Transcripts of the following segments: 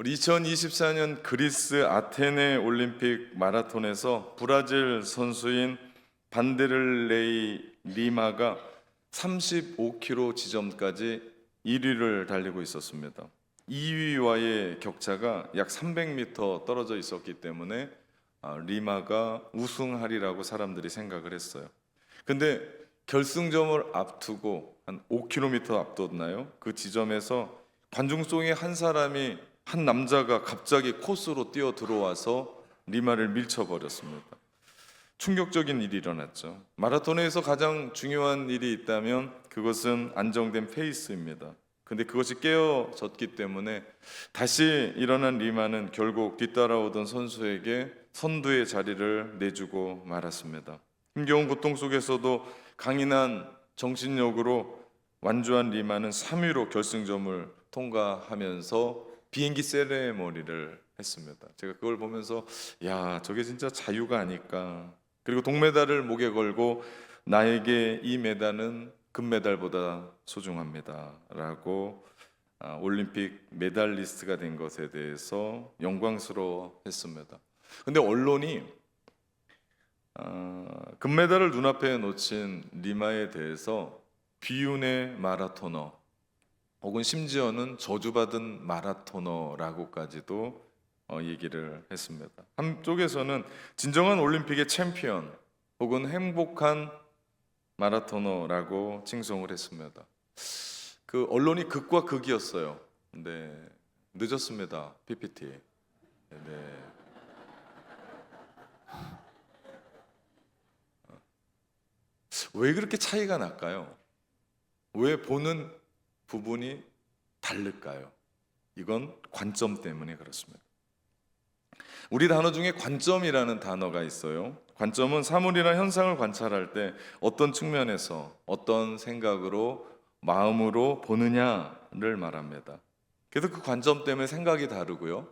우리 2024년 그리스 아테네 올림픽 마라톤에서 브라질 선수인 반데를레이 리마가 35km 지점까지 1위를 달리고 있었습니다. 2위와의 격차가 약 300m 떨어져 있었기 때문에 리마가 우승하리라고 사람들이 생각을 했어요. 근데 결승점을 앞두고 한 5km 앞뒀나요? 그 지점에서 관중 속에 한 남자가 갑자기 코스로 뛰어 들어와서 리마를 밀쳐버렸습니다. 충격적인 일이 일어났죠. 마라톤에서 가장 중요한 일이 있다면 그것은 안정된 페이스입니다. 근데 그것이 깨어졌기 때문에 다시 일어난 리마는 결국 뒤따라오던 선수에게 선두의 자리를 내주고 말았습니다. 힘겨운 고통 속에서도 강인한 정신력으로 완주한 리마는 3위로 결승점을 통과하면서 비행기 세레머니를 했습니다. 제가 그걸 보면서 야, 저게 진짜 자유가 아닐까. 그리고 동메달을 목에 걸고 나에게 이 메달은 금메달보다 소중합니다 라고 올림픽 메달리스트가 된 것에 대해서 영광스러워 했습니다. 근데 언론이 금메달을 눈앞에 놓친 리마에 대해서 비운의 마라토너 혹은 심지어는 저주받은 마라토너라고까지도 얘기를 했습니다. 한쪽에서는 진정한 올림픽의 챔피언 혹은 행복한 마라토너라고 칭송을 했습니다. 그 언론이 극과 극이었어요. 네, 늦었습니다. PPT. 네. 왜 그렇게 차이가 날까요? 왜 보는 부분이 다를까요? 이건 관점 때문에 그렇습니다. 우리 단어 중에 관점이라는 단어가 있어요. 관점은 사물이나 현상을 관찰할 때 어떤 측면에서 어떤 생각으로 마음으로 보느냐를 말합니다. 그래서 그 관점 때문에 생각이 다르고요.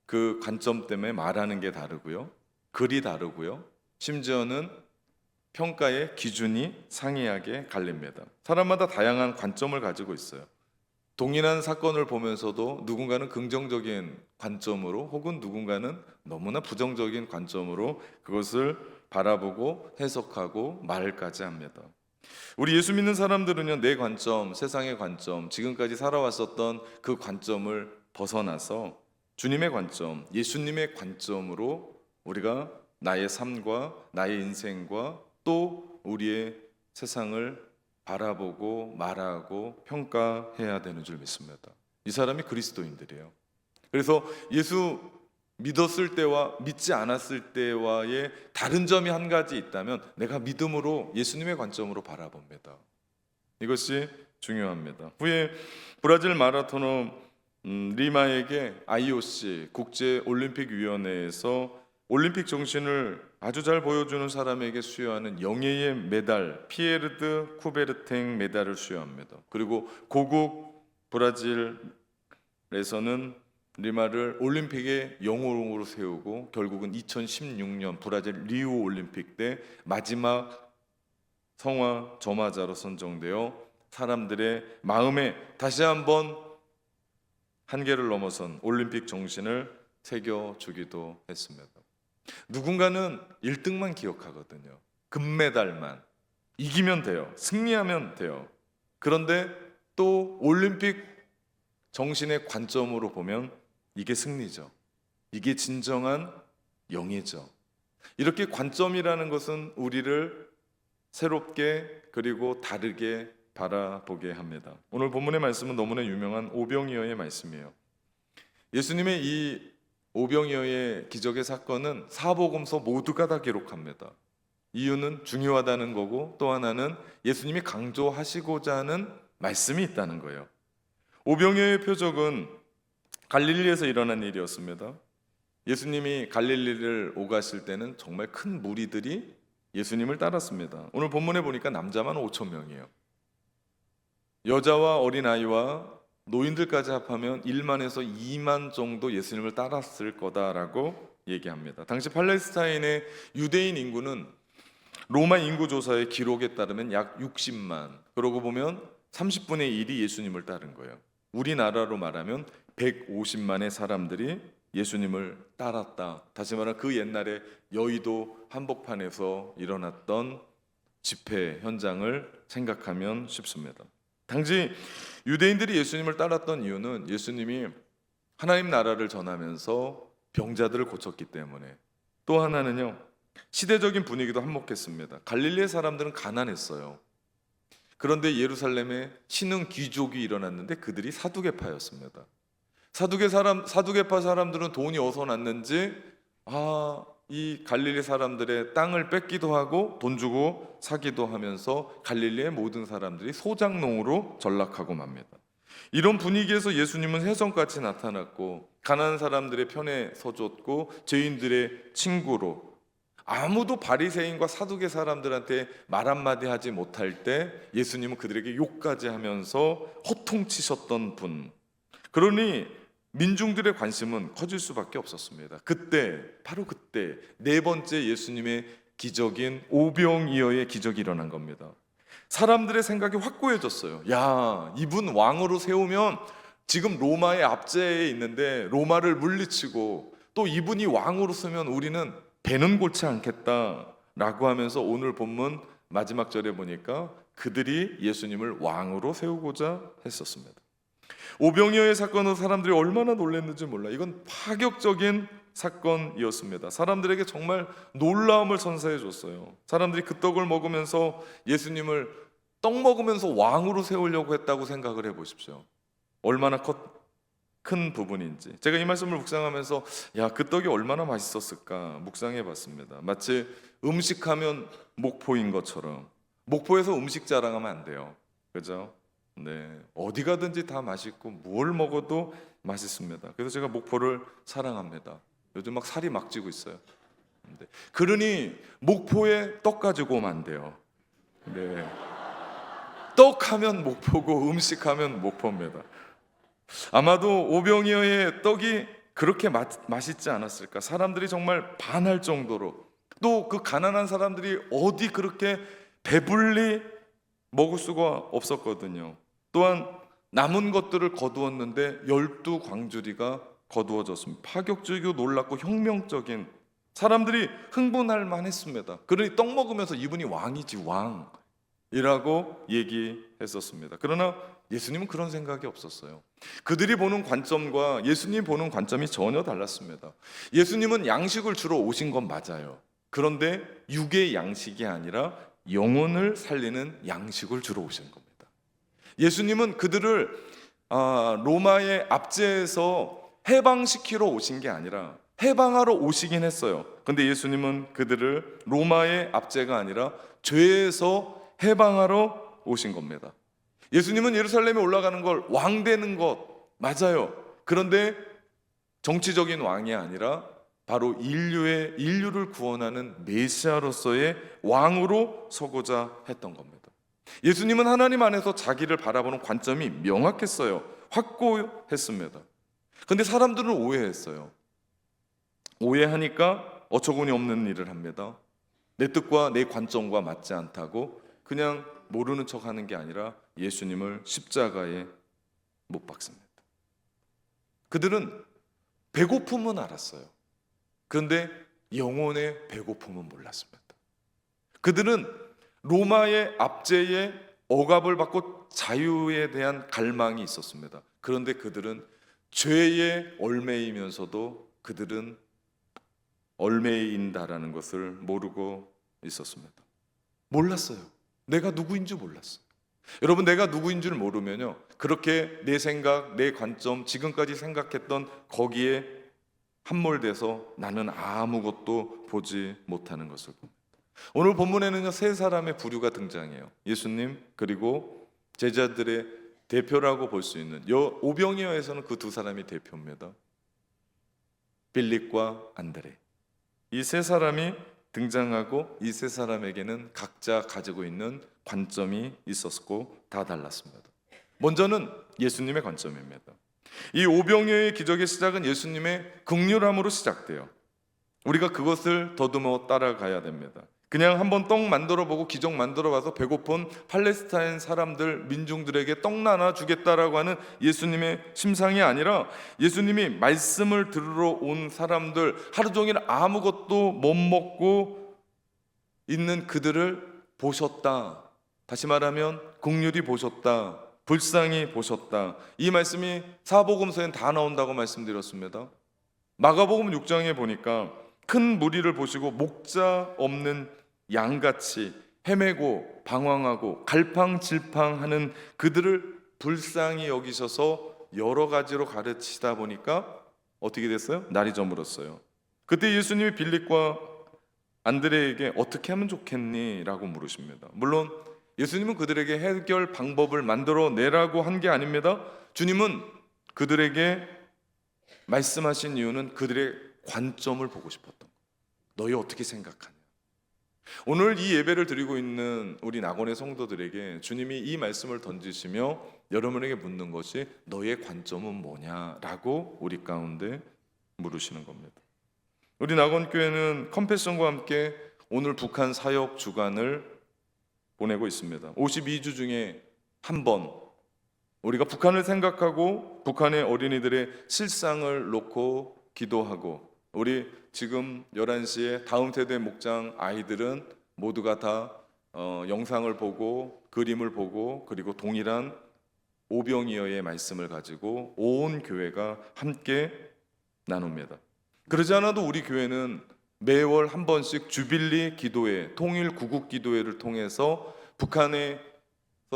그 관점 때문에 말하는 게 다르고요. 글이 다르고요. 심지어는 평가의 기준이 상이하게 갈립니다. 사람마다 다양한 관점을 가지고 있어요. 동일한 사건을 보면서도 누군가는 긍정적인 관점으로 혹은 누군가는 너무나 부정적인 관점으로 그것을 바라보고 해석하고 말까지 합니다. 우리 예수 믿는 사람들은요, 내 관점, 세상의 관점, 지금까지 살아왔었던 그 관점을 벗어나서 주님의 관점, 예수님의 관점으로 우리가 나의 삶과 나의 인생과 또 우리의 세상을 바라보고 말하고 평가해야 되는 줄 믿습니다. 이 사람이 그리스도인들이에요. 그래서 예수 믿었을 때와 믿지 않았을 때와의 다른 점이 한 가지 있다면 내가 믿음으로 예수님의 관점으로 바라봅니다. 이것이 중요합니다. 후에 브라질 마라토너 리마에게 IOC 국제올림픽위원회에서 올림픽 정신을 아주 잘 보여주는 사람에게 수여하는 영예의 메달 피에르드 쿠베르탱 메달을 수여합니다. 그리고 고국 브라질에서는 리마를 올림픽의 영웅으로 세우고 결국은 2016년 브라질 리우 올림픽 때 마지막 성화 점화자로 선정되어 사람들의 마음에 다시 한번 한계를 넘어선 올림픽 정신을 새겨주기도 했습니다. 누군가는 1등만 기억하거든요. 금메달만. 이기면 돼요. 승리하면 돼요. 그런데 또 올림픽 정신의 관점으로 보면 이게 승리죠. 이게 진정한 영예죠. 이렇게 관점이라는 것은 우리를 새롭게 그리고 다르게 바라보게 합니다. 오늘 본문의 말씀은 너무나 유명한 오병이어의 말씀이에요. 예수님의 이 오병이어의 기적의 사건은 사복음서 모두가 다 기록합니다. 이유는 중요하다는 거고 또 하나는 예수님이 강조하시고자 하는 말씀이 있다는 거예요. 오병이어의 표적은 갈릴리에서 일어난 일이었습니다. 예수님이 갈릴리를 오가실 때는 정말 큰 무리들이 예수님을 따랐습니다. 오늘 본문에 보니까 남자만 5천 명이에요. 여자와 어린아이와 노인들까지 합하면 1만에서 2만 정도 예수님을 따랐을 거다라고 얘기합니다. 당시 팔레스타인의 유대인 인구는 로마 인구 조사의 기록에 따르면 약 60만. 그러고 보면 30분의 1이 예수님을 따른 거예요. 우리나라로 말하면 150만의 사람들이 예수님을 따랐다. 다시 말하면 그 옛날에 여의도 한복판에서 일어났던 집회 현장을 생각하면 쉽습니다. 당시 유대인들이 예수님을 따랐던 이유는 예수님이 하나님 나라를 전하면서 병자들을 고쳤기 때문에, 또 하나는요, 시대적인 분위기도 한몫했습니다. 갈릴리의 사람들은 가난했어요. 그런데 예루살렘에 신흥 귀족이 일어났는데 그들이 사두개파였습니다. 사두개파 사람들은 돈이 어디서 났는지 이 갈릴리 사람들의 땅을 뺏기도 하고 돈 주고 사기도 하면서 갈릴리의 모든 사람들이 소장농으로 전락하고 맙니다. 이런 분위기에서 예수님은 혜성같이 나타났고 가난한 사람들의 편에 서줬고 죄인들의 친구로, 아무도 바리새인과 사두개 사람들한테 말 한마디 하지 못할 때 예수님은 그들에게 욕까지 하면서 호통치셨던 분. 그러니 민중들의 관심은 커질 수밖에 없었습니다. 그때, 바로 그때 네 번째 예수님의 기적인 오병이어의 기적이 일어난 겁니다. 사람들의 생각이 확고해졌어요. 야, 이분 왕으로 세우면 지금 로마의 압제에 있는데 로마를 물리치고, 또 이분이 왕으로 서면 우리는 배는 골치 않겠다라고 하면서 오늘 본문 마지막 절에 보니까 그들이 예수님을 왕으로 세우고자 했었습니다. 오병이어의 사건은 사람들이 얼마나 놀랐는지 몰라. 이건 파격적인 사건이었습니다. 사람들에게 정말 놀라움을 선사해 줬어요. 사람들이 그 떡을 먹으면서 예수님을 떡 먹으면서 왕으로 세우려고 했다고 생각을 해보십시오. 얼마나 큰 부분인지. 제가 이 말씀을 묵상하면서 그 떡이 얼마나 맛있었을까 묵상해 봤습니다. 마치 음식하면 목포인 것처럼. 목포에서 음식 자랑하면 안 돼요. 그죠? 네, 어디 가든지 다 맛있고 뭘 먹어도 맛있습니다. 그래서 제가 목포를 사랑합니다. 요즘 막 살이 막 찌고 있어요. 네. 그러니 목포에 떡 가지고 오면 안 돼요. 네. 떡하면 목포고 음식하면 목포입니다. 아마도 오병이어의 떡이 그렇게 맛있지 않았을까. 사람들이 정말 반할 정도로, 또 그 가난한 사람들이 어디 그렇게 배불리 먹을 수가 없었거든요. 또한 남은 것들을 거두었는데 12광주리가 거두어졌습니다. 파격적이고 놀랍고 혁명적인, 사람들이 흥분할 만했습니다. 그러니 떡 먹으면서 이분이 왕이지, 왕이라고 얘기했었습니다. 그러나 예수님은 그런 생각이 없었어요. 그들이 보는 관점과 예수님이 보는 관점이 전혀 달랐습니다. 예수님은 양식을 주러 오신 건 맞아요. 그런데 육의 양식이 아니라 영혼을 살리는 양식을 주러 오신 겁니다. 예수님은 그들을 로마의 압제에서 해방시키러 오신 게 아니라 해방하러 오시긴 했어요. 근데 예수님은 그들을 로마의 압제가 아니라 죄에서 해방하러 오신 겁니다. 예수님은 예루살렘에 올라가는 걸 왕 되는 것 맞아요. 그런데 정치적인 왕이 아니라 바로 인류를 구원하는 메시아로서의 왕으로 서고자 했던 겁니다. 예수님은 하나님 안에서 자기를 바라보는 관점이 명확했어요. 확고했습니다. 그런데 사람들은 오해했어요. 오해하니까 어처구니 없는 일을 합니다. 내 뜻과 내 관점과 맞지 않다고 그냥 모르는 척하는 게 아니라 예수님을 십자가에 못 박습니다. 그들은 배고픔은 알았어요. 그런데 영혼의 배고픔은 몰랐습니다. 그들은 로마의 압제에 억압을 받고 자유에 대한 갈망이 있었습니다. 그런데 그들은 죄에 얽매이면서도 그들은 얽매인다라는 것을 모르고 있었습니다. 몰랐어요. 내가 누구인 줄 몰랐어요. 여러분, 내가 누구인 줄 모르면요, 그렇게 내 생각, 내 관점, 지금까지 생각했던 거기에 함몰돼서 나는 아무것도 보지 못하는 것을 봅니다. 오늘 본문에는요, 세 사람의 부류가 등장해요. 예수님 그리고 제자들의 대표라고 볼 수 있는 오병이어에서는 그 두 사람이 대표입니다. 빌립과 안드레. 이 세 사람이 등장하고 이 세 사람에게는 각자 가지고 있는 관점이 있었고 다 달랐습니다. 먼저는 예수님의 관점입니다. 이 오병이어의 기적의 시작은 예수님의 긍휼함으로 시작돼요. 우리가 그것을 더듬어 따라가야 됩니다. 그냥 한번 떡 만들어 보고 기적 만들어 봐서 배고픈 팔레스타인 사람들, 민중들에게 떡 나눠 주겠다라고 하는 예수님의 심상이 아니라 예수님이 말씀을 들으러 온 사람들, 하루 종일 아무것도 못 먹고 있는 그들을 보셨다. 다시 말하면 긍휼히 보셨다. 불쌍히 보셨다. 이 말씀이 사복음서엔 다 나온다고 말씀드렸습니다. 마가복음 6장에 보니까 큰 무리를 보시고 목자 없는 양같이 헤매고 방황하고 갈팡질팡하는 그들을 불쌍히 여기셔서 여러 가지로 가르치다 보니까 어떻게 됐어요? 날이 저물었어요. 그때 예수님이 빌립과 안드레에게 어떻게 하면 좋겠니? 라고 물으십니다. 물론 예수님은 그들에게 해결 방법을 만들어 내라고 한 게 아닙니다. 주님은 그들에게 말씀하신 이유는 그들의 관점을 보고 싶었던 거예요. 너희 어떻게 생각하냐? 오늘 이 예배를 드리고 있는 우리 낙원의 성도들에게 주님이 이 말씀을 던지시며 여러분에게 묻는 것이 너의 관점은 뭐냐라고 우리 가운데 물으시는 겁니다. 우리 낙원교회는 컴패션과 함께 오늘 북한 사역 주간을 보내고 있습니다. 52주 중에 한 번 우리가 북한을 생각하고 북한의 어린이들의 실상을 놓고 기도하고, 우리 지금 11시에 다음 세대 목장 아이들은 모두가 다 영상을 보고 그림을 보고 그리고 동일한 오병이어의 말씀을 가지고 온 교회가 함께 나눕니다. 그러지 않아도 우리 교회는 매월 한 번씩 주빌리 기도회, 통일 구국 기도회를 통해서 북한에서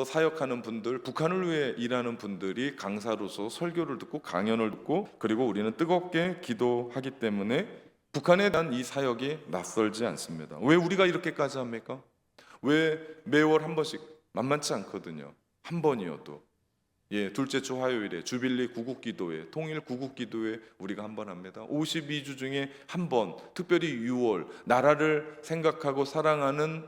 사역하는 분들, 북한을 위해 일하는 분들이 강사로서 설교를 듣고 강연을 듣고, 그리고 우리는 뜨겁게 기도하기 때문에 북한에 대한 이 사역이 낯설지 않습니다. 왜 우리가 이렇게까지 합니까? 왜 매월 한 번씩? 만만치 않거든요. 한 번이어도. 둘째 주 화요일에 주빌리 구국기도회, 통일 구국기도회 우리가 한 번 합니다. 52주 중에 한 번, 특별히 6월 나라를 생각하고 사랑하는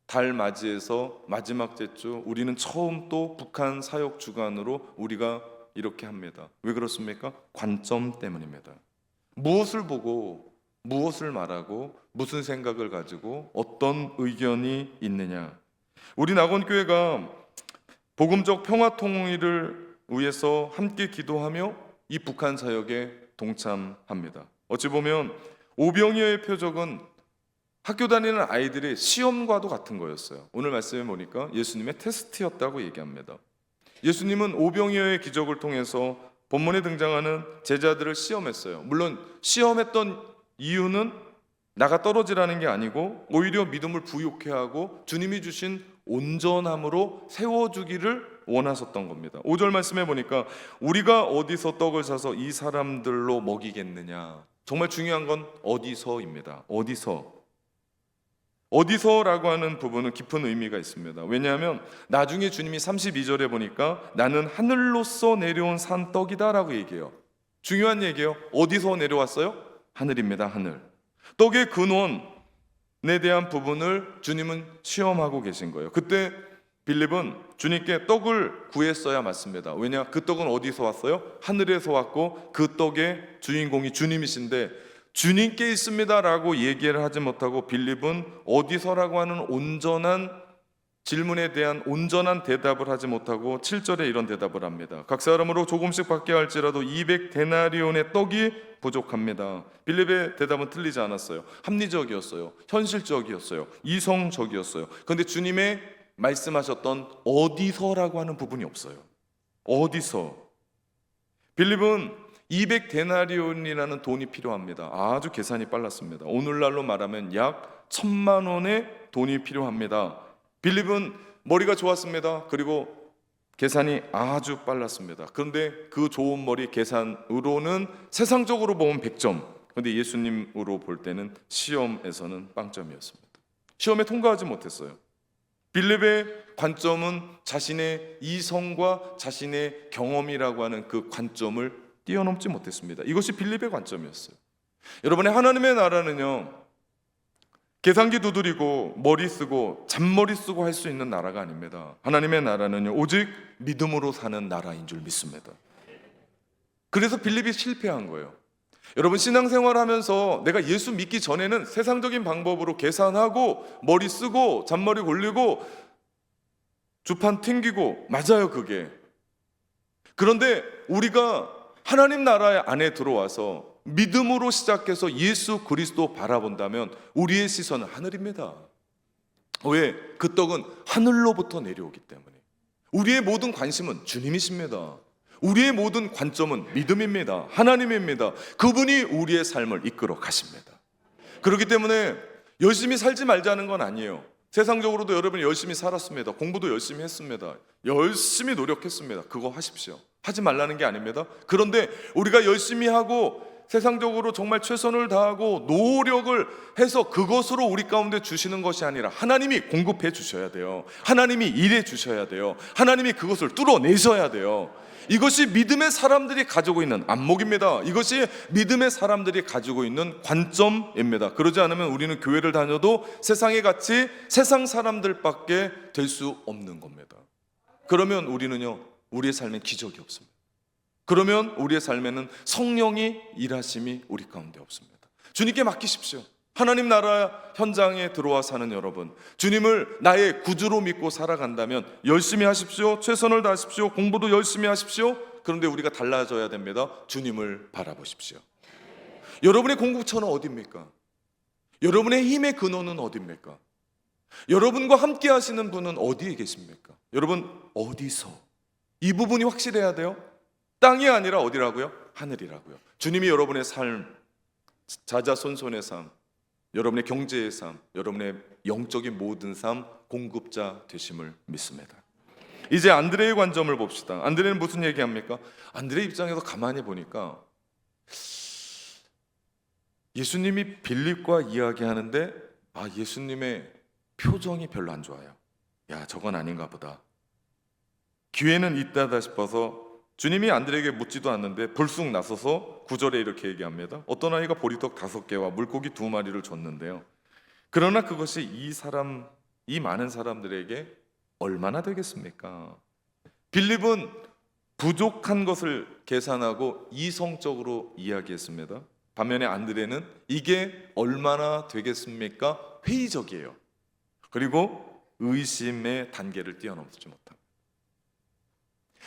달 맞이해서 마지막 제주 우리는 처음 또 북한 사역 주간으로 우리가 이렇게 합니다. 왜 그렇습니까? 관점 때문입니다. 무엇을 보고 무엇을 말하고 무슨 생각을 가지고 어떤 의견이 있느냐. 우리 낙원교회가 복음적 평화 통일을 위해서 함께 기도하며 이 북한 사역에 동참합니다. 어찌 보면 오병이어의 표적은 학교 다니는 아이들의 시험과도 같은 거였어요. 오늘 말씀에 보니까 예수님의 테스트였다고 얘기합니다. 예수님은 오병이어의 기적을 통해서 본문에 등장하는 제자들을 시험했어요. 물론 시험했던 이유는 나가 떨어지라는 게 아니고 오히려 믿음을 부욕해 하고 주님이 주신 온전함으로 세워주기를 원하셨던 겁니다. 5절 말씀해 보니까 우리가 어디서 떡을 사서 이 사람들로 먹이겠느냐. 정말 중요한 건 어디서입니다. 어디서라고 하는 부분은 깊은 의미가 있습니다. 왜냐하면 나중에 주님이 32절에 보니까 나는 하늘로서 내려온 산 떡이다 라고 얘기해요. 중요한 얘기예요. 어디서 내려왔어요? 하늘입니다. 하늘. 떡의 근원에 대한 부분을 주님은 시험하고 계신 거예요. 그때 빌립은 주님께 떡을 구했어야 맞습니다. 왜냐? 그 떡은 어디서 왔어요? 하늘에서 왔고 그 떡의 주인공이 주님이신데 주님께 있습니다라고 얘기를 하지 못하고 빌립은 어디서라고 하는 온전한 질문에 대한 온전한 대답을 하지 못하고 7절에 이런 대답을 합니다. 각 사람으로 조금씩 받게 할지라도 200데나리온의 떡이 부족합니다. 빌립의 대답은 틀리지 않았어요. 합리적이었어요. 현실적이었어요. 이성적이었어요. 그런데 주님의 말씀하셨던 어디서라고 하는 부분이 없어요. 어디서? 빌립은 200데나리온이라는 돈이 필요합니다. 아주 계산이 빨랐습니다. 오늘날로 말하면 약 1,000만 원의 돈이 필요합니다. 빌립은 머리가 좋았습니다. 그리고 계산이 아주 빨랐습니다. 그런데 그 좋은 머리 계산으로는 세상적으로 보면 100점. 그런데 예수님으로 볼 때는 시험에서는 빵점이었습니다. 시험에 통과하지 못했어요. 빌립의 관점은 자신의 이성과 자신의 경험이라고 하는 그 관점을 뛰어넘지 못했습니다. 이것이 빌립의 관점이었어요. 여러분의 하나님의 나라는요, 계산기 두드리고 머리 쓰고 잔머리 쓰고 할 수 있는 나라가 아닙니다. 하나님의 나라는요, 오직 믿음으로 사는 나라인 줄 믿습니다. 그래서 빌립이 실패한 거예요. 여러분, 신앙생활하면서 내가 예수 믿기 전에는 세상적인 방법으로 계산하고 머리 쓰고 잔머리 굴리고 주판 튕기고, 맞아요 그게. 그런데 우리가 하나님 나라 안에 들어와서 믿음으로 시작해서 예수 그리스도 바라본다면 우리의 시선은 하늘입니다. 왜? 그 떡은 하늘로부터 내려오기 때문에. 우리의 모든 관심은 주님이십니다. 우리의 모든 관점은 믿음입니다. 하나님입니다. 그분이 우리의 삶을 이끌어 가십니다. 그렇기 때문에 열심히 살지 말자는 건 아니에요. 세상적으로도 여러분이 열심히 살았습니다. 공부도 열심히 했습니다. 열심히 노력했습니다. 그거 하십시오. 하지 말라는 게 아닙니다. 그런데 우리가 열심히 하고 세상적으로 정말 최선을 다하고 노력을 해서 그것으로 우리 가운데 주시는 것이 아니라 하나님이 공급해 주셔야 돼요. 하나님이 일해 주셔야 돼요. 하나님이 그것을 뚫어내셔야 돼요. 이것이 믿음의 사람들이 가지고 있는 안목입니다. 이것이 믿음의 사람들이 가지고 있는 관점입니다. 그러지 않으면 우리는 교회를 다녀도 세상에 같이 세상 사람들밖에 될 수 없는 겁니다. 그러면 우리는요, 우리의 삶엔 기적이 없습니다. 그러면 우리의 삶에는 성령이 일하심이 우리 가운데 없습니다. 주님께 맡기십시오. 하나님 나라 현장에 들어와 사는 여러분, 주님을 나의 구주로 믿고 살아간다면 열심히 하십시오. 최선을 다하십시오. 공부도 열심히 하십시오. 그런데 우리가 달라져야 됩니다. 주님을 바라보십시오. 여러분의 공급처는 어디입니까? 여러분의 힘의 근원은 어디입니까? 여러분과 함께 하시는 분은 어디에 계십니까? 여러분, 어디서? 이 부분이 확실해야 돼요. 땅이 아니라 어디라고요? 하늘이라고요. 주님이 여러분의 삶, 자자손손의 삶, 여러분의 경제의 삶, 여러분의 영적인 모든 삶 공급자 되심을 믿습니다. 이제 안드레의 관점을 봅시다. 안드레는 무슨 얘기합니까? 안드레 입장에서 가만히 보니까 예수님이 빌립과 이야기하는데 예수님의 표정이 별로 안 좋아요. 야, 저건 아닌가 보다. 기회는 있다다 싶어서 주님이 안드레에게 묻지도 않는데 불쑥 나서서 9절에 이렇게 얘기합니다. 어떤 아이가 보리떡 5개와 물고기 2마리를 줬는데요. 그러나 그것이 이 많은 사람들에게 얼마나 되겠습니까? 빌립은 부족한 것을 계산하고 이성적으로 이야기했습니다. 반면에 안드레는 이게 얼마나 되겠습니까? 회의적이에요. 그리고 의심의 단계를 뛰어넘지 못합니다.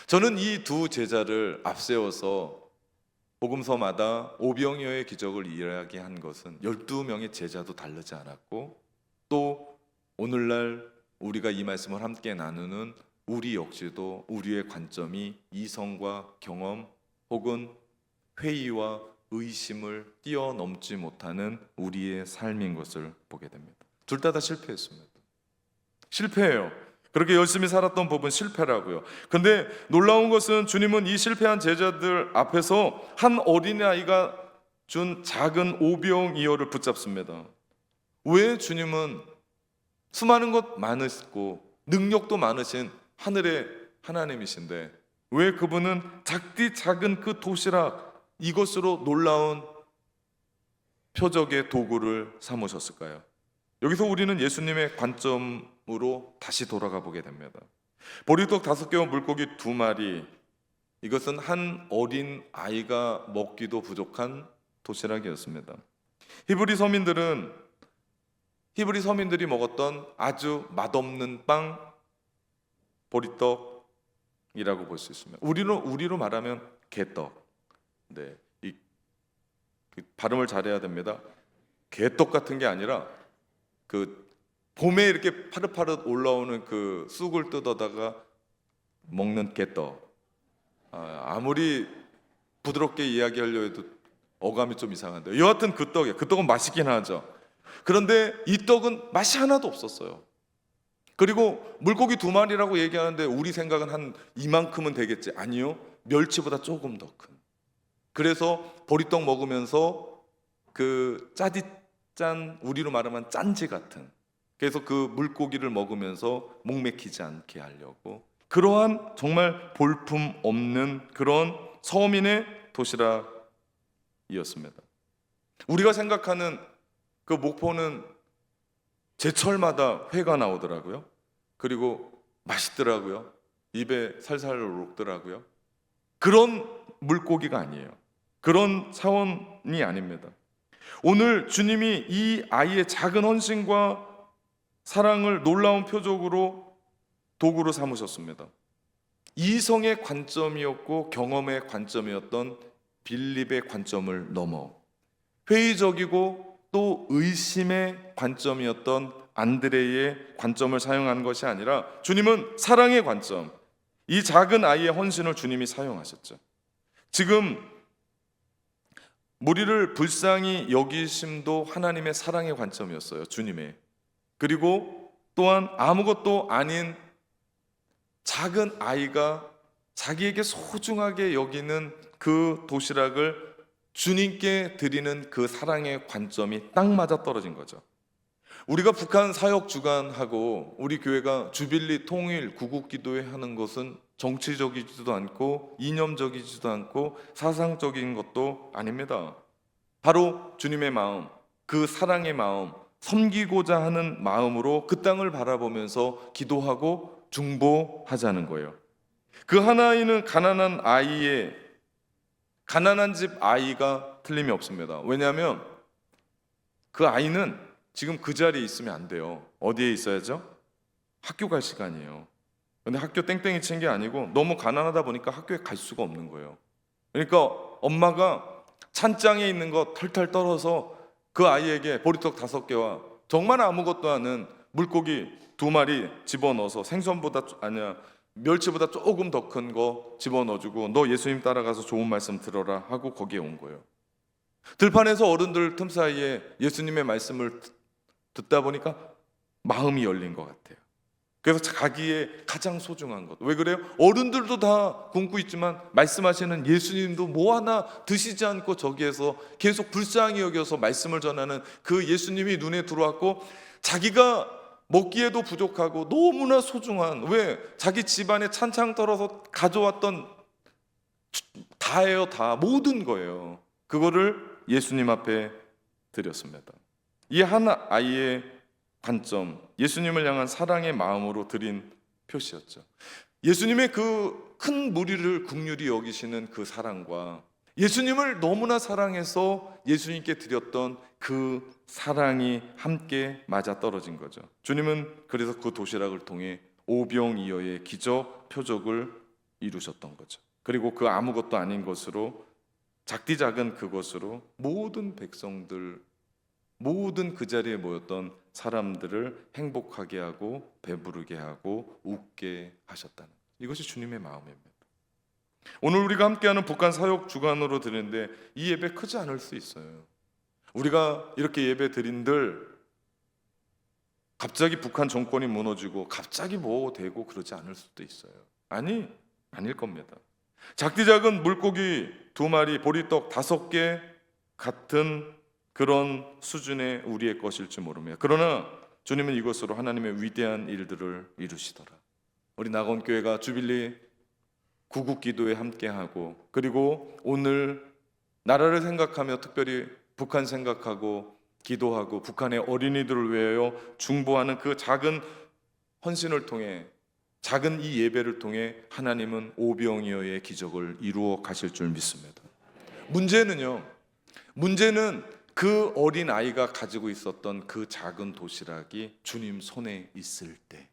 저는 이 두 제자를 앞세워서 복음서마다 오병이어의 기적을 이야기한 것은 12명의 제자도 다르지 않았고, 또 오늘날 우리가 이 말씀을 함께 나누는 우리 역시도 우리의 관점이 이성과 경험 혹은 회의와 의심을 뛰어넘지 못하는 우리의 삶인 것을 보게 됩니다. 둘 다 실패했습니다. 실패해요. 그렇게 열심히 살았던 법은 실패라고요. 근데 놀라운 것은 주님은 이 실패한 제자들 앞에서 한 어린아이가 준 작은 오병이어를 붙잡습니다. 왜? 주님은 수많은 것 많으시고 능력도 많으신 하늘의 하나님이신데 왜 그분은 작디 작은 그 도시락 이것으로 놀라운 표적의 도구를 삼으셨을까요? 여기서 우리는 예수님의 관점으로 다시 돌아가 보게 됩니다. 보리떡 5개와 물고기 2마리, 이것은 한 어린 아이가 먹기도 부족한 도시락이었습니다. 히브리 서민들이 먹었던 아주 맛없는 빵, 보리떡이라고 볼 수 있습니다. 우리로 말하면 개떡. 네, 발음을 잘해야 됩니다. 개떡 같은 게 아니라 그 봄에 이렇게 파릇파릇 올라오는 그 쑥을 뜯어다가 먹는 개떡. 아무리 부드럽게 이야기하려 해도 어감이 좀 이상한데 여하튼 그 떡이에요. 그 떡은 맛있긴 하죠. 그런데 이 떡은 맛이 하나도 없었어요. 그리고 물고기 2마리라고 얘기하는데 우리 생각은 한 이만큼은 되겠지. 아니요, 멸치보다 조금 더 큰. 그래서 보리떡 먹으면서 그 짜디짠, 우리로 말하면 짠지 같은, 그래서 그 물고기를 먹으면서 목 맥히지 않게 하려고 그러한 정말 볼품 없는 그런 서민의 도시락이었습니다. 우리가 생각하는 그 목포는 제철마다 회가 나오더라고요. 그리고 맛있더라고요. 입에 살살 녹더라고요. 그런 물고기가 아니에요. 그런 차원이 아닙니다. 오늘 주님이 이 아이의 작은 헌신과 사랑을 놀라운 표적으로 도구로 삼으셨습니다. 이성의 관점이었고 경험의 관점이었던 빌립의 관점을 넘어 회의적이고 또 의심의 관점이었던 안드레의 관점을 사용한 것이 아니라 주님은 사랑의 관점, 이 작은 아이의 헌신을 주님이 사용하셨죠. 지금 무리를 불쌍히 여기심도 하나님의 사랑의 관점이었어요. 주님의. 그리고 또한 아무것도 아닌 작은 아이가 자기에게 소중하게 여기는 그 도시락을 주님께 드리는 그 사랑의 관점이 딱 맞아 떨어진 거죠. 우리가 북한 사역 주간하고 우리 교회가 주빌리 통일 구국기도회 하는 것은 정치적이지도 않고 이념적이지도 않고 사상적인 것도 아닙니다. 바로 주님의 마음, 그 사랑의 마음, 섬기고자 하는 마음으로 그 땅을 바라보면서 기도하고 중보하자는 거예요. 그 하나이는 가난한 집 아이가 틀림이 없습니다. 왜냐하면 그 아이는 지금 그 자리에 있으면 안 돼요. 어디에 있어야죠? 학교 갈 시간이에요. 근데 학교 땡땡이 친 게 아니고 너무 가난하다 보니까 학교에 갈 수가 없는 거예요. 그러니까 엄마가 찬장에 있는 거 털털 떨어서 그 아이에게 보리떡 5개와 정말 아무것도 아닌 물고기 2마리 집어넣어서 멸치보다 조금 더 큰 거 집어넣어주고 너 예수님 따라가서 좋은 말씀 들어라 하고 거기에 온 거예요. 들판에서 어른들 틈 사이에 예수님의 말씀을 듣다 보니까 마음이 열린 것 같아요. 그래서 자기의 가장 소중한 것. 왜 그래요? 어른들도 다 굶고 있지만 말씀하시는 예수님도 뭐 하나 드시지 않고 저기에서 계속 불쌍히 여겨서 말씀을 전하는 그 예수님이 눈에 들어왔고 자기가 먹기에도 부족하고 너무나 소중한, 왜? 자기 집안에 찬창 떨어서 가져왔던 다예요. 다 모든 거예요. 그거를 예수님 앞에 드렸습니다. 이 한 아이의 관점, 예수님을 향한 사랑의 마음으로 드린 표시였죠. 예수님의 그 큰 무리를 긍휼히 여기시는 그 사랑과 예수님을 너무나 사랑해서 예수님께 드렸던 그 사랑이 함께 맞아떨어진 거죠. 주님은 그래서 그 도시락을 통해 오병이어의 기적 표적을 이루셨던 거죠. 그리고 그 아무것도 아닌 것으로, 작디 작은 그것으로 모든 백성들, 모든 그 자리에 모였던 사람들을 행복하게 하고 배부르게 하고 웃게 하셨다는, 이것이 주님의 마음입니다. 오늘 우리가 함께하는 북한 사역 주간으로 드리는데 이 예배 크지 않을 수 있어요. 우리가 이렇게 예배 드린들 갑자기 북한 정권이 무너지고 갑자기 뭐 되고 그러지 않을 수도 있어요. 아닐 겁니다. 작디 작은 물고기 2마리, 보리떡 5개 같은 그런 수준의 우리의 것일지 모릅니다. 그러나 주님은 이것으로 하나님의 위대한 일들을 이루시더라. 우리 낙원교회가 주빌리 구국기도에 함께하고, 그리고 오늘 나라를 생각하며 특별히 북한 생각하고 기도하고 북한의 어린이들을 위하여 중보하는 그 작은 헌신을 통해, 작은 이 예배를 통해 하나님은 오병이어의 기적을 이루어 가실 줄 믿습니다. 문제는 그 어린 아이가 가지고 있었던 그 작은 도시락이 주님 손에 있을 때,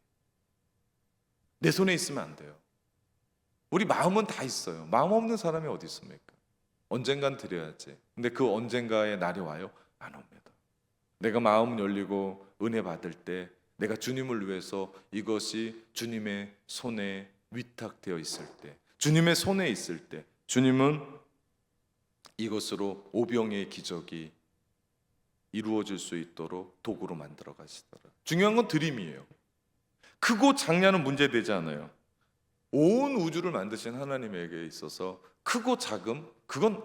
내 손에 있으면 안 돼요. 우리 마음은 다 있어요. 마음 없는 사람이 어디 있습니까? 언젠간 드려야지. 근데 그 언젠가의 날이 와요? 안 옵니다. 내가 마음 열리고 은혜 받을 때, 내가 주님을 위해서 이것이 주님의 손에 위탁되어 있을 때, 주님의 손에 있을 때, 주님은 이것으로 오병의 기적이 이루어질 수 있도록 도구로 만들어 가시더라. 중요한 건 드림이에요. 크고 작냐는 문제되지 않아요. 온 우주를 만드신 하나님에게 있어서 크고 작음, 그건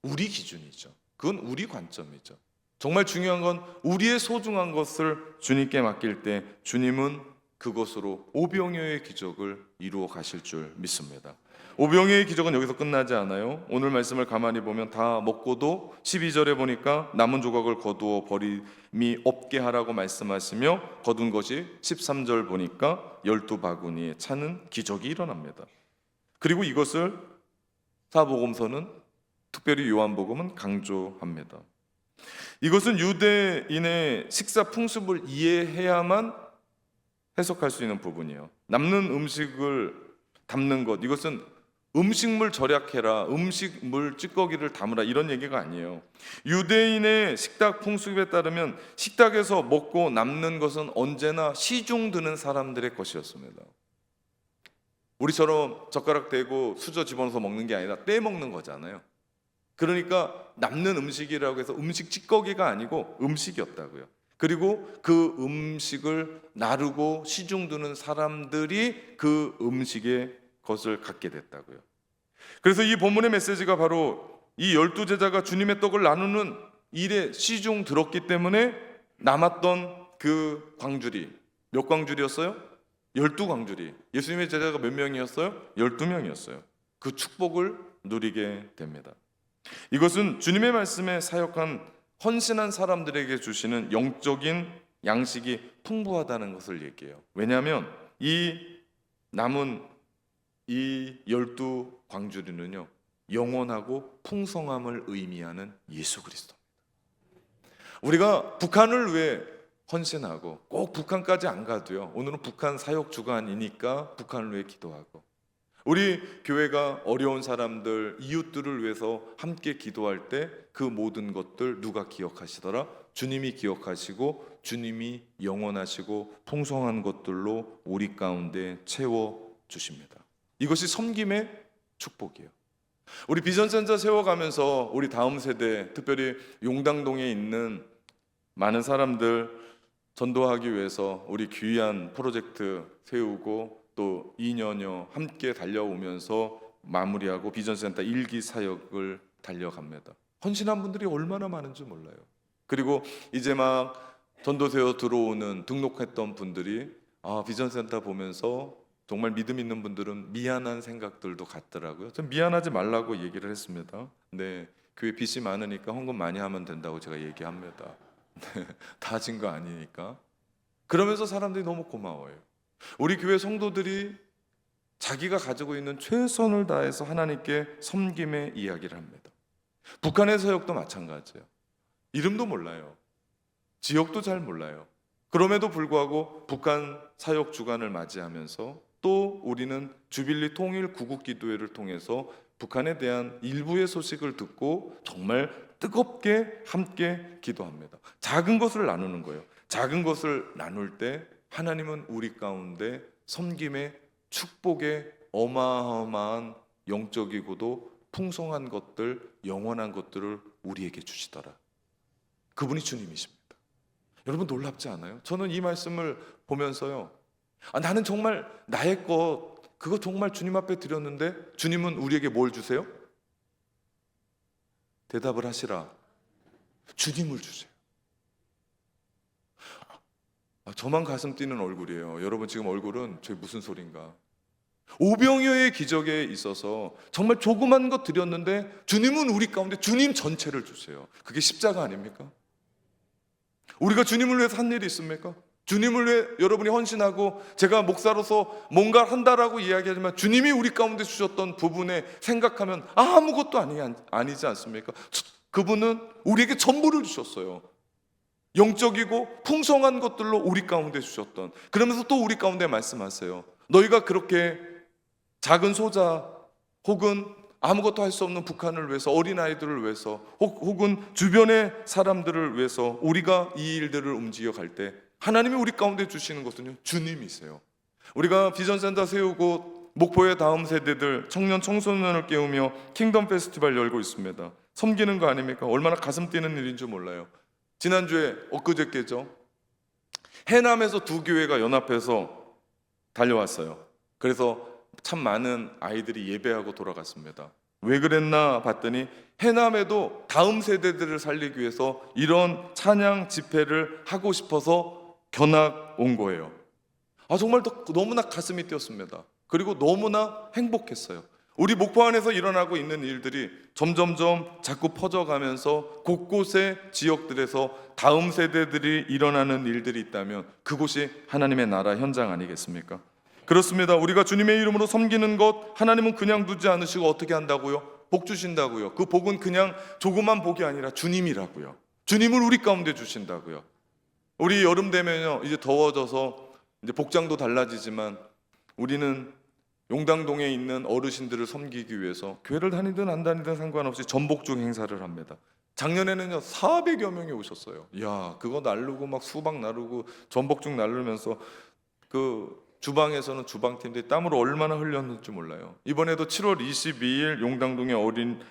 우리 기준이죠. 그건 우리 관점이죠. 정말 중요한 건 우리의 소중한 것을 주님께 맡길 때 주님은 그것으로 오병이어의 기적을 이루어 가실 줄 믿습니다. 오병이어의 기적은 여기서 끝나지 않아요. 오늘 말씀을 가만히 보면 다 먹고도 12절에 보니까 남은 조각을 거두어 버림이 없게 하라고 말씀하시며 거둔 것이 13절 보니까 12바구니에 차는 기적이 일어납니다. 그리고 이것을 사복음서는 특별히 요한복음은 강조합니다. 이것은 유대인의 식사 풍습을 이해해야만 해석할 수 있는 부분이에요. 남는 음식을 담는 것, 이것은 음식물 절약해라, 음식물 찌꺼기를 담으라, 이런 얘기가 아니에요. 유대인의 식탁 풍습에 따르면 식탁에서 먹고 남는 것은 언제나 시중 드는 사람들의 것이었습니다. 우리처럼 젓가락 대고 수저 집어넣어서 먹는 게 아니라 떼먹는 거잖아요. 그러니까 남는 음식이라고 해서 음식 찌꺼기가 아니고 음식이었다고요. 그리고 그 음식을 나르고 시중 드는 사람들이 그 음식의 것을 갖게 됐다고요. 그래서 이 본문의 메시지가 바로 이 12제자가 주님의 떡을 나누는 일에 시중 들었기 때문에 남았던 그 광주리, 몇 광주리였어요? 12광주리. 예수님의 제자가 몇 명이었어요? 12명이었어요. 그 축복을 누리게 됩니다. 이것은 주님의 말씀에 사역한 헌신한 사람들에게 주시는 영적인 양식이 풍부하다는 것을 얘기해요. 왜냐하면 이 남은 이 12광주리는요, 영원하고 풍성함을 의미하는 예수 그리스도입니다. 우리가 북한을 위해 헌신하고, 꼭 북한까지 안 가도요, 오늘은 북한 사역 주간이니까 북한을 위해 기도하고, 우리 교회가 어려운 사람들, 이웃들을 위해서 함께 기도할 때 그 모든 것들 누가 기억하시더라? 주님이 기억하시고 주님이 영원하시고 풍성한 것들로 우리 가운데 채워주십니다. 이것이 섬김의 축복이에요. 우리 비전센터 세워가면서 우리 다음 세대, 특별히 용당동에 있는 많은 사람들 전도하기 위해서 우리 귀한 프로젝트 세우고 또 2년여 함께 달려오면서 마무리하고 비전센터 1기 사역을 달려갑니다. 헌신한 분들이 얼마나 많은지 몰라요. 그리고 이제 막 전도세요 들어오는 등록했던 분들이 비전센터 보면서 정말 믿음 있는 분들은 미안한 생각들도 같더라고요. 좀 미안하지 말라고 얘기를 했습니다. 네, 교회 빚이 많으니까 헌금 많이 하면 된다고 제가 얘기합니다. 다 진 거 아니니까. 그러면서 사람들이 너무 고마워요. 우리 교회 성도들이 자기가 가지고 있는 최선을 다해서 하나님께 섬김의 이야기를 합니다. 북한의 사역도 마찬가지예요. 이름도 몰라요. 지역도 잘 몰라요. 그럼에도 불구하고 북한 사역 주간을 맞이하면서 또 우리는 주빌리 통일 구국기도회를 통해서 북한에 대한 일부의 소식을 듣고 정말 뜨겁게 함께 기도합니다. 작은 것을 나누는 거예요. 작은 것을 나눌 때 하나님은 우리 가운데 섬김의 축복의 어마어마한 영적이고도 풍성한 것들, 영원한 것들을 우리에게 주시더라. 그분이 주님이십니다. 여러분 놀랍지 않아요? 저는 이 말씀을 보면서요, 나는 정말 나의 것 그거 정말 주님 앞에 드렸는데 주님은 우리에게 뭘 주세요? 대답을 하시라. 주님을 주세요. 저만 가슴 뛰는 얼굴이에요. 여러분 지금 얼굴은 저게 무슨 소린가? 오병이어의 기적에 있어서 정말 조그만 것 드렸는데 주님은 우리 가운데 주님 전체를 주세요. 그게 십자가 아닙니까? 우리가 주님을 위해서 한 일이 있습니까? 주님을 위해 여러분이 헌신하고 제가 목사로서 뭔가 한다라고 이야기하지만 주님이 우리 가운데 주셨던 부분에 생각하면 아무것도 아니지 않습니까? 그분은 우리에게 전부를 주셨어요. 영적이고 풍성한 것들로 우리 가운데 주셨던, 그러면서 또 우리 가운데 말씀하세요. 너희가 그렇게 작은 소자 혹은 아무것도 할 수 없는 북한을 위해서, 어린아이들을 위해서 혹은 주변의 사람들을 위해서 우리가 이 일들을 움직여 갈 때 하나님이 우리 가운데 주시는 것은요, 주님이세요. 우리가 비전센터 세우고 목포의 다음 세대들 청년 청소년을 깨우며 킹덤 페스티벌 열고 있습니다. 섬기는 거 아닙니까? 얼마나 가슴 뛰는 일인 줄 몰라요. 지난주에 엊그저께죠, 해남에서 두 교회가 연합해서 달려왔어요. 그래서 참 많은 아이들이 예배하고 돌아갔습니다. 왜 그랬나 봤더니 해남에도 다음 세대들을 살리기 위해서 이런 찬양 집회를 하고 싶어서 견학 온 거예요. 정말 너무나 가슴이 뛰었습니다. 그리고 너무나 행복했어요. 우리 목포 안에서 일어나고 있는 일들이 점점점 자꾸 퍼져가면서 곳곳의 지역들에서 다음 세대들이 일어나는 일들이 있다면 그곳이 하나님의 나라 현장 아니겠습니까? 그렇습니다. 우리가 주님의 이름으로 섬기는 것 하나님은 그냥 두지 않으시고 어떻게 한다고요? 복 주신다고요. 그 복은 그냥 조그만 복이 아니라 주님이라고요. 주님을 우리 가운데 주신다고요. 우리 여름 되면요, 이제 더워져서 이제 복장도 달라지지만 우리는 용당동에 있는 어르신들을 섬기기 위해서 교회를 다니든 안 다니든 상관없이 전복죽 행사를 합니다. 작년에는요 400여 명이 오셨어요. 야, 그거 나르고 막 수박 나르고 전복죽 나르면서 그 주방에서는 주방팀들이 땀을 얼마나 흘렸는지 몰라요. 이번에도 7월 22일 용당동의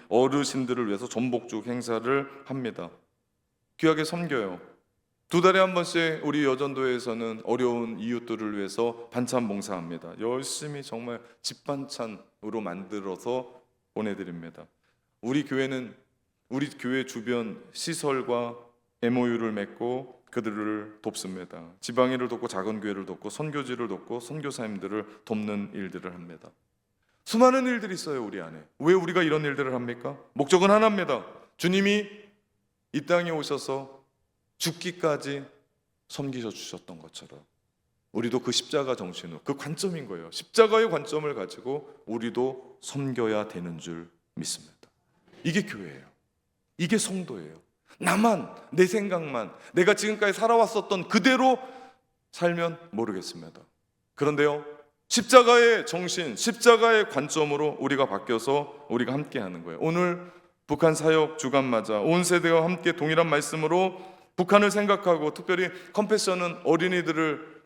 어르신들을 위해서 전복죽 행사를 합니다. 귀하게 섬겨요. 2달에 한 번씩 우리 여전도에서는 어려운 이웃들을 위해서 반찬 봉사합니다. 열심히 정말 집 반찬으로 만들어서 보내드립니다. 우리 교회는 우리 교회 주변 시설과 MOU를 맺고 그들을 돕습니다. 지방인을 돕고 작은 교회를 돕고 선교지를 돕고 선교사님들을 돕는 일들을 합니다. 수많은 일들이 있어요, 우리 안에. 왜 우리가 이런 일들을 합니까? 목적은 하나입니다. 주님이 이 땅에 오셔서 죽기까지 섬기셔 주셨던 것처럼 우리도 그 십자가 정신으로, 그 관점인 거예요. 십자가의 관점을 가지고 우리도 섬겨야 되는 줄 믿습니다. 이게 교회예요. 이게 성도예요. 나만, 내 생각만, 내가 지금까지 살아왔었던 그대로 살면 모르겠습니다. 그런데요, 십자가의 정신, 십자가의 관점으로 우리가 바뀌어서 우리가 함께 하는 거예요. 오늘 북한 사역 주간 맞아 온 세대와 함께 동일한 말씀으로 북한을 생각하고, 특별히 컴패션은 어린이들을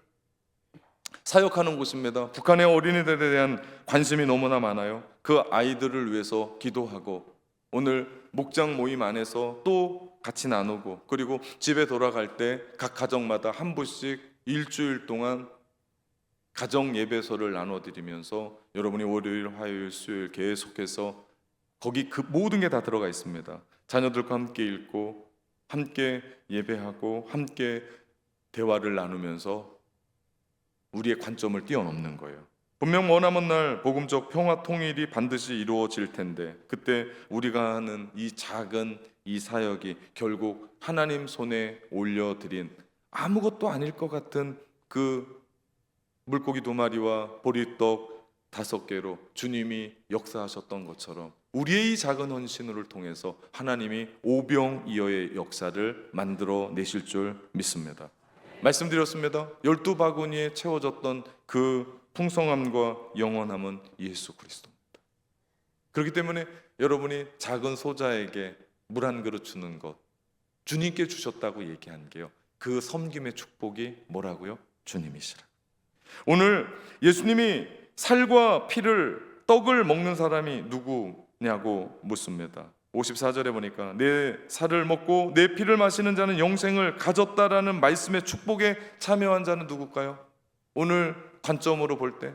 사역하는 곳입니다. 북한의 어린이들에 대한 관심이 너무나 많아요. 그 아이들을 위해서 기도하고, 오늘 목장 모임 안에서 또 같이 나누고, 그리고 집에 돌아갈 때 각 가정마다 한 분씩 일주일 동안 가정 예배서를 나눠드리면서 여러분이 월요일, 화요일, 수요일 계속해서 거기 그 모든 게 다 들어가 있습니다. 자녀들과 함께 읽고 함께 예배하고 함께 대화를 나누면서 우리의 관점을 뛰어넘는 거예요. 분명 머나먼 날 복음적 평화 통일이 반드시 이루어질 텐데, 그때 우리가 하는 이 작은 이 사역이 결국 하나님 손에 올려드린 아무것도 아닐 것 같은 그 물고기 2마리와 보리떡 5개로 주님이 역사하셨던 것처럼 우리의 이 작은 헌신을 통해서 하나님이 오병이어의 역사를 만들어 내실 줄 믿습니다. 말씀드렸습니다. 12바구니에 채워졌던 그 풍성함과 영원함은 예수 그리스도입니다. 그렇기 때문에 여러분이 작은 소자에게 물 한 그릇 주는 것, 주님께 주셨다고 얘기한 게요, 그 섬김의 축복이 뭐라고요? 주님이시라. 오늘 예수님이 살과 피를, 떡을 먹는 사람이 누구냐고 묻습니다. 54절에 보니까 내 살을 먹고 내 피를 마시는 자는 영생을 가졌다라는 말씀의 축복에 참여한 자는 누굴까요? 오늘 관점으로 볼 때,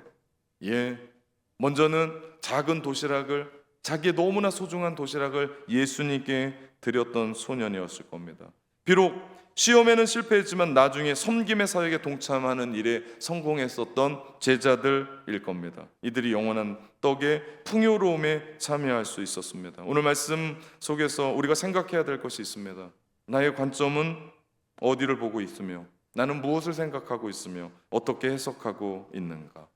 먼저는 작은 도시락을, 자기의 너무나 소중한 도시락을 예수님께 드렸던 소년이었을 겁니다. 비록 시험에는 실패했지만 나중에 섬김의 사역에 동참하는 일에 성공했었던 제자들일 겁니다. 이들이 영원한 떡의 풍요로움에 참여할 수 있었습니다. 오늘 말씀 속에서 우리가 생각해야 될 것이 있습니다. 나의 관점은 어디를 보고 있으며, 나는 무엇을 생각하고 있으며 어떻게 해석하고 있는가?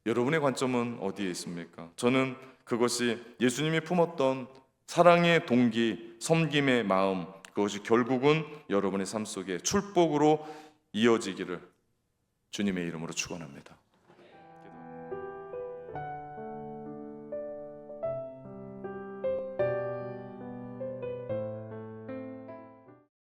여러분의 관점은 어디에 있습니까? 저는 그것이 예수님이 품었던 사랑의 동기, 섬김의 마음, 그것이 결국은 여러분의 삶 속에 축복으로 이어지기를 주님의 이름으로 축원합니다.